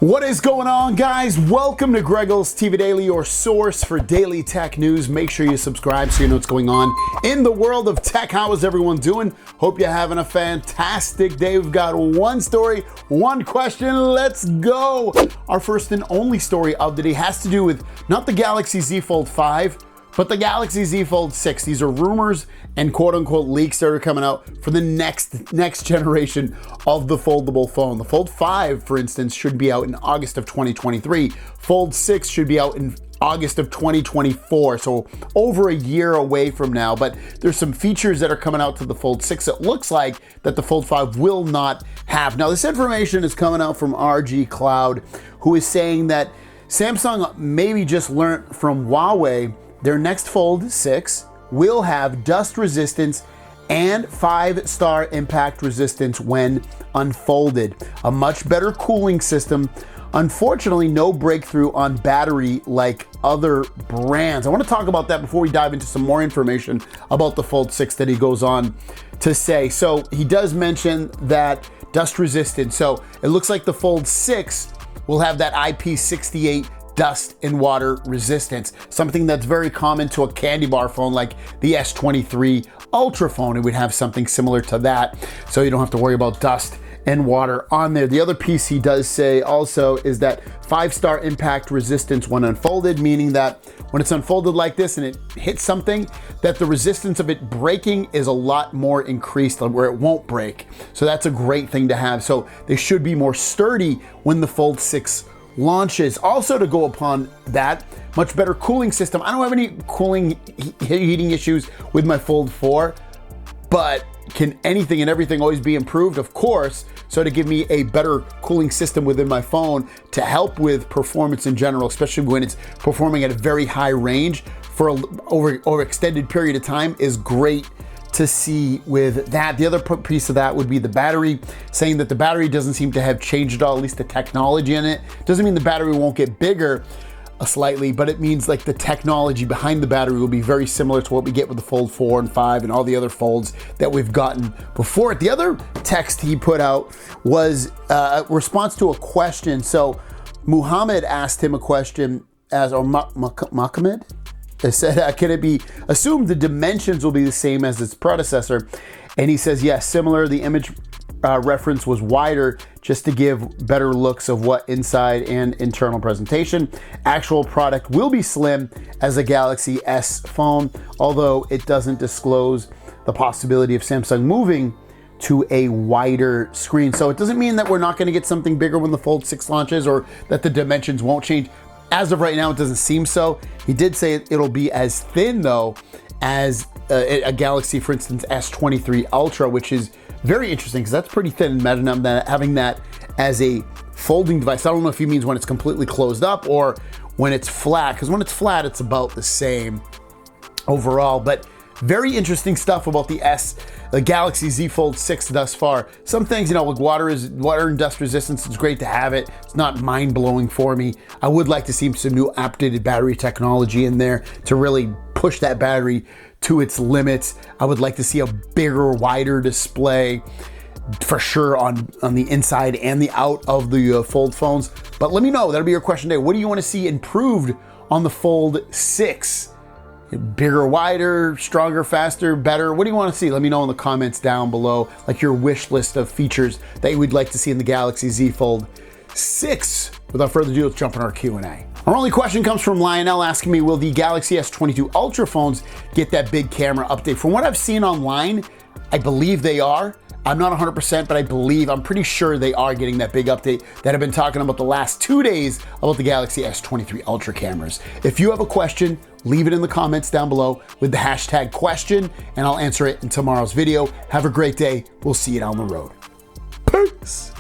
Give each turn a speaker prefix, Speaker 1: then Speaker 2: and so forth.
Speaker 1: What is going on, guys? Welcome to Greggles TV Daily, your source for daily tech news. Make sure you subscribe so you know what's going on in the world of tech. How is everyone doing? Hope you're having a fantastic day. We've got one story, one question. Let's go. Our first and only story of the day has to do with not the Galaxy Z Fold 5, but the Galaxy Z Fold 6. These are rumors and quote-unquote leaks that are coming out for the next generation of the foldable phone. The Fold 5, for instance, should be out in August of 2023. Fold 6 should be out in August of 2024, so over a year away from now. But there's some features that are coming out to the Fold 6 it looks like that the Fold 5 will not have. Now, this information is coming out from RG Cloud, who is saying that Samsung maybe just learned from Huawei their next Fold 6 will have dust resistance and 5-star impact resistance when unfolded. A much better cooling system. Unfortunately, no breakthrough on battery like other brands. I want to talk about that before we dive into some more information about the Fold 6 that he goes on to say. So he does mention that dust resistant. So it looks like the Fold 6 will have that IP68 dust and water resistance, something that's very common to a candy bar phone like the S23 Ultra phone. It would have something similar to that, so you don't have to worry about dust and water on there. The other piece he does say also is that 5-star impact resistance when unfolded, meaning that when it's unfolded like this and it hits something, that the resistance of it breaking is a lot more increased, where it won't break. So that's a great thing to have. So they should be more sturdy when the Fold 6 launches. Also, to go upon that, much better cooling system. I don't have any cooling heating issues with my Fold 4, but can anything and everything always be improved? Of course. So to give me a better cooling system within my phone to help with performance in general, especially when it's performing at a very high range for over extended period of time, is great to see with that. The other piece of that would be the battery, saying that the battery doesn't seem to have changed at all, at least the technology in it. Doesn't mean the battery won't get bigger slightly, but it means like the technology behind the battery will be very similar to what we get with the Fold 4 and 5 and all the other folds that we've gotten before it. The other text he put out was a response to a question. So Muhammad asked him a question, or Muhammad? They said, can it be assumed the dimensions will be the same as its predecessor? And he says, yes, similar. The image reference was wider just to give better looks of what inside and internal presentation. Actual product will be slim as a Galaxy S phone, although it doesn't disclose the possibility of Samsung moving to a wider screen. So it doesn't mean that we're not going to get something bigger when the Fold 6 launches, or that the dimensions won't change. As of right now, it doesn't seem so. He did say it'll be as thin, though, as a Galaxy, for instance, S23 Ultra, which is very interesting because that's pretty thin. Imagine having that as a folding device. I don't know if he means when it's completely closed up or when it's flat, because when it's flat, it's about the same overall. But very interesting stuff about the Galaxy Z Fold 6 thus far. Some things, like water and dust resistance, it's great to have it. It's not mind-blowing for me. I would like to see some new updated battery technology in there to really push that battery to its limits. I would like to see a bigger, wider display for sure on the inside and the out of the Fold phones. But let me know, that'll be your question today. What do you want to see improved on the Fold 6? Bigger, wider, stronger, faster, better? What do you want to see? Let me know in the comments down below, like your wish list of features that you would like to see in the Galaxy Z Fold 6. Without further ado, let's jump in our Q&A. Our only question comes from Lionel asking me, will the Galaxy S22 Ultra phones get that big camera update? From what I've seen online, I believe they are. I'm not 100%, but I'm pretty sure they are getting that big update that I've been talking about the last 2 days about the Galaxy S23 Ultra cameras. If you have a question, leave it in the comments down below with the hashtag question, and I'll answer it in tomorrow's video. Have a great day. We'll see you down the road. Peace.